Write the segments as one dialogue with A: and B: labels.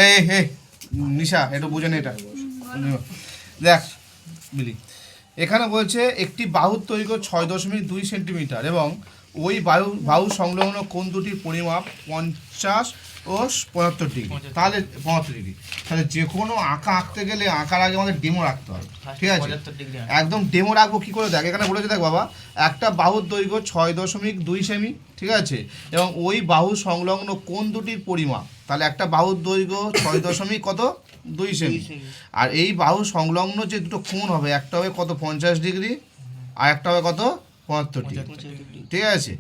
A: এই এই নিশা একটু বুঝে নে এটা দেখ মিলি এখানে বলছে একটি বাহুর দৈর্ঘ্য 6.2 সেন্টিমিটার এবং ওই বাহু সংলগ্ন কোণ দুটির পরিমাপ 50 ও 75 ডিগ্রি। তাহলে 75 ডিগ্রি। তাহলে যে কোনো আঁকা আঁকতে গেলে আঁকার আগে আমাদের ডেমো রাখতে হবে, ঠিক আছে? একদম ডেমো রাখবো কী করে, দেখ এখানে বলেছে দেখ বাবা, একটা বাহুর দৈর্ঘ্য 6.2 সেমি, ঠিক আছে, এবং ওই বাহু সংলগ্ন কোণ দুটির পরিমাপ, তাহলে একটা বাহুর দৈর্ঘ্য 6.2 সেমি, আর এই বাহু সংলগ্ন যে দুটো কোণ হবে, একটা হবে কত 50 ডিগ্রি আর একটা হবে কত 75 ডিগ্রি, ঠিক আছে?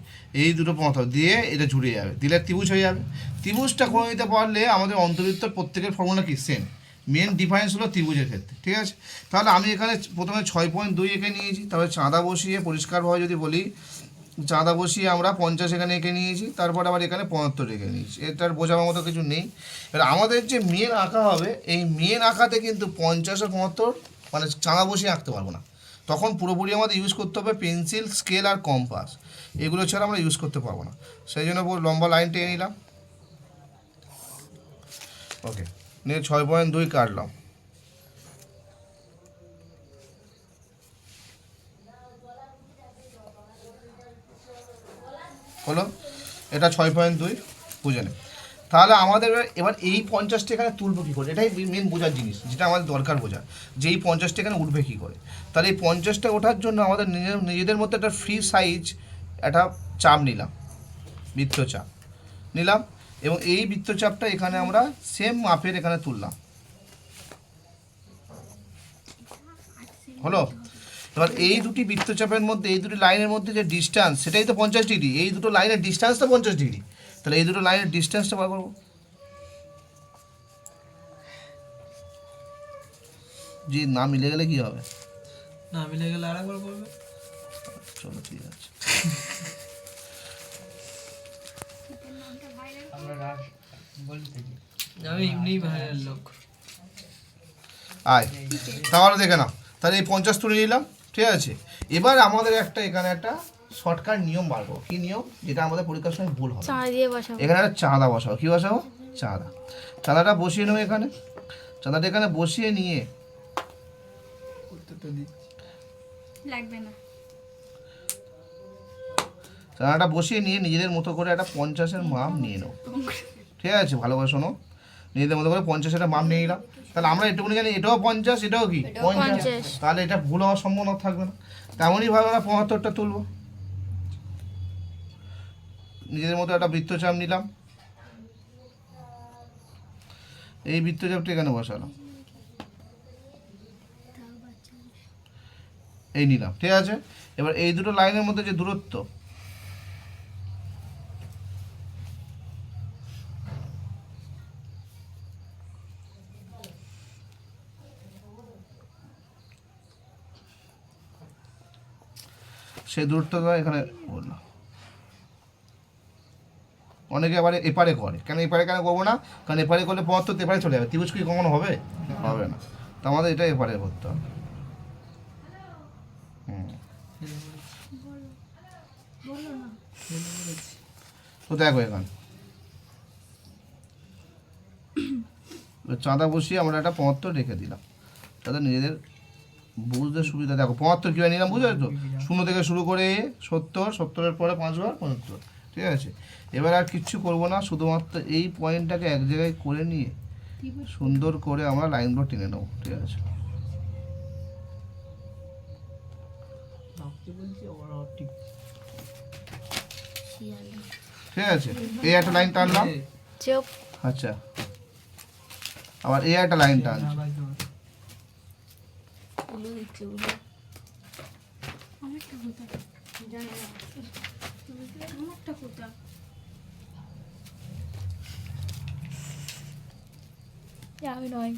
A: এই দুটো পথ দিয়ে এটা জুড়ে যাবে, দিলে ত্রিভুজ হয়ে যাবে। ত্রিভুজটা করে নিতে পারলে আমাদের অন্তর্বৃত্তর প্রত্যেকের ফর্মুলা কি সেম, মেন ডিফারেন্স হলো ত্রিভুজের ক্ষেত্রে, ঠিক আছে? তাহলে আমি এখানে প্রথমে 6.2 এঁকে নিয়েছি, তারপরে চাঁদা বসিয়ে পরিষ্কারভাবে যদি বলি চাঁদা বসিয়ে আমরা 50 এখানে এঁকে নিয়েছি, তারপর আবার এখানে 75 এঁকে নিয়েছি, এটার বোঝাবার মতো কিছু নেই। এবার আমাদের যে মেন আঁকা হবে, এই মেন আঁকাতে কিন্তু 50 আর 75 মানে চাঁদা বসিয়ে আঁকতে পারবো না, তখন পুরোপুরি আমাদের ইউজ করতে হবে পেন্সিল, স্কেল আর কম্পাস, এগুলো ছাড়া আমরা ইউজ করতে পারবো না। সেই জন্য লম্বা লাইন টেনে নিলাম, ওকে, নিয়ে 6.2 কাটলাম, হলো এটা 6.2 বুঝে নে। তাহলে আমাদের এবার এই 50টা এখানে তুলবো কী করে, এটাই মেন বোঝার জিনিস, যেটা আমাদের দরকার বোঝার, যে এই 50টা এখানে উঠবে কী করে। তাহলে এই 50টা ওঠার জন্য আমাদের নিজেদের মধ্যে একটা ফ্রি সাইজ একটা চাপ নিলাম, বৃত্তচাপ নিলাম, এবং এই বৃত্তচাপটা এখানে আমরা সেম মাপের এখানে তুললাম, হলো। এবার এই দুটি বৃত্তচাপের মধ্যে, এই দুটি লাইনের মধ্যে যে ডিস্টেন্স, সেটাই তো 50 ডিগ্রি, এই দুটো লাইনের ডিস্টেন্স তো 50 ডিগ্রি, তাহলে এই দুটো লাইনের ডিস্টেন্সটা বার করবো, যে না মিলে গেলে কি হবে,
B: না মিলে গেলে আরেকবার করবে,
A: চলো ঠিক আছে।
B: আমি এমনি ভাইরাল লোক।
A: আয় তাহলে দেখে নাও, তাহলে এই 50 তুলে নিলাম, ঠিক আছে। এবার আমাদের একটা এখানে একটা শর্টকাট নিয়ম বার করবো, কী নিয়ম, যেটা আমাদের পরীক্ষার সময় ভুল হবে, এখানে একটা চাঁদা বসাবো, কী বসাবো, চাঁদা, চাঁদাটা বসিয়ে নেবো এখানে, চাঁদাটা এখানে বসিয়ে নিয়ে
C: লাগবে না,
A: চাঁদাটা বসিয়ে নিয়ে নিজেদের মতো করে একটা 50-এর মাপ নিয়ে নেবো, ঠিক আছে, ভালো করে শোনো, নিজেদের মতো করে 50-এর মাপ নিয়ে নিলাম। তাহলে আমরা এটুকুনি জানি এটাও 50, এটাও কি 50, তাহলে এটা ভুল হওয়ার সম্ভাবনা থাকবে না। তেমনই ভাবে আমরা 75টা তুলব, নিজেদের মতো একটা বৃত্তচাপ নিলাম, এই বৃত্তচাপটা এখানে বসালাম, এই নিলাম, ঠিক আছে। এবার এই দুটো লাইনের মধ্যে যে দূরত্ব, সেই দূরত্বটা এখানে বললাম। অনেকে আবার এপারে করে, কেন এপারে কেন করবো না, কারণ এপারে করলে 75 এপারে চলে যাবে, ত্রিভুজ কি কখনো হবে, হবে না, তো আমাদের এটা এপারে করতে হবে। তো দেখো এখানে চাঁদা বসিয়ে আমরা একটা 75 রেখে দিলাম, তাদের নিজেদের বুঝতে সুবিধা। দেখো 75 কীভাবে নিলাম বুঝতে পারছো, 0 থেকে শুরু করে 70, 70-এর পরে 5 বার 75, ঠিক আছে। এবার আর কিচ্ছু করবো না, শুধুমাত্র এই পয়েন্টটাকে এক জায়গায় করে নিয়ে সুন্দর করে আমরা লাইনগুলো টেনে নেবো, ঠিক আছে। ঠিক আছে, এই একটা লাইন টানলাম, আচ্ছা, আবার এই একটা লাইন টানছি,
C: আমি নয়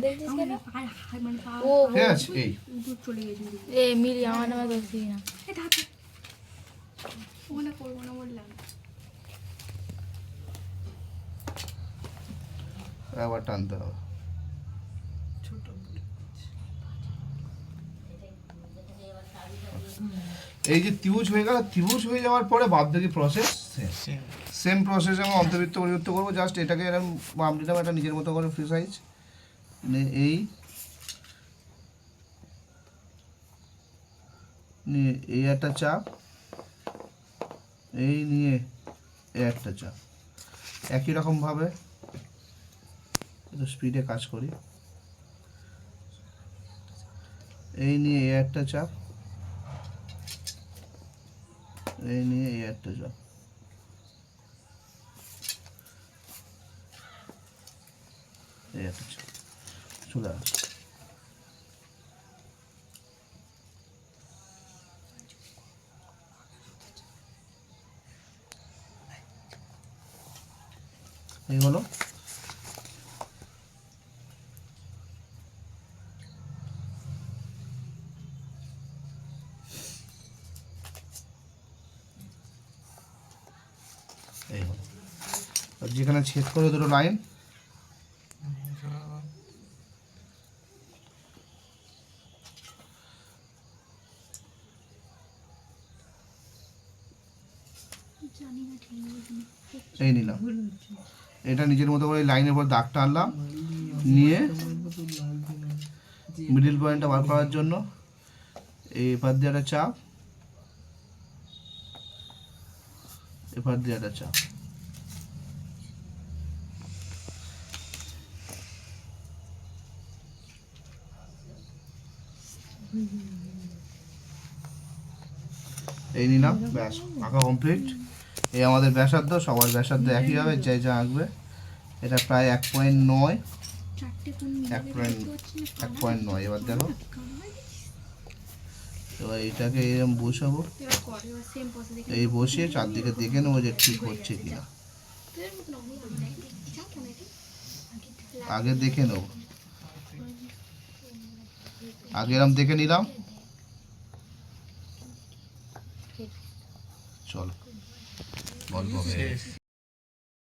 C: দেখছিস কেন,
A: ঠিক আছে। এই
C: চলে গেছে মিলি, আমার নামে দোষ দিই না, ওখানে করবো না বললাম,
A: আবার টানতে হবে, এই যে ত্রিভুজ হয়ে গেল, ত্রিভুজ হয়ে যাওয়ার পরে বাদ বাকি প্রসেস সেম প্রসেসে আমি অন্তর্বৃত্ত পরিবৃত্ত করবো, জাস্ট এটাকে এরকম বাম দিলাম একটা নিজের মতো করে ফ্রি সাইজ, এই নিয়ে এই একটা চাপ, এই নিয়ে এই একটা চাপ, একই রকমভাবে একটু স্পিডে কাজ করি, এই নিয়ে এই একটা চাপ, এই নিয়ে এই একটা চাপ, এই একটা চাপ চলে আসে। এই হলো। এই হলো। আর যেখানে ছেদ করে দুটো লাইন, এই নিলাম, এটা নিজের মতো করে লাইনের পর দাগ টানলাম, নিয়ে মিডিল পয়েন্টটা বার করার জন্য এই এপার দিয়ে একটা চাপ, এপার দিয়ে একটা চাপ, এই নিলাম, ব্যাস আঁকা কমপ্লিট। এই আমাদের ব্যাসার্ধ, সবার ব্যাসার্ধ একই হবে, যে যা আঁকবে। এটা প্রায় 1.9, 1.9। এবার দেখো, এবার এইটাকে এরকম বসাবো, এই বসিয়ে চারদিকে দেখে নেবো যে ঠিক হচ্ছে কিনা, আগে দেখে নেবো, আগে এরকম দেখে নিলাম। চলো গল্প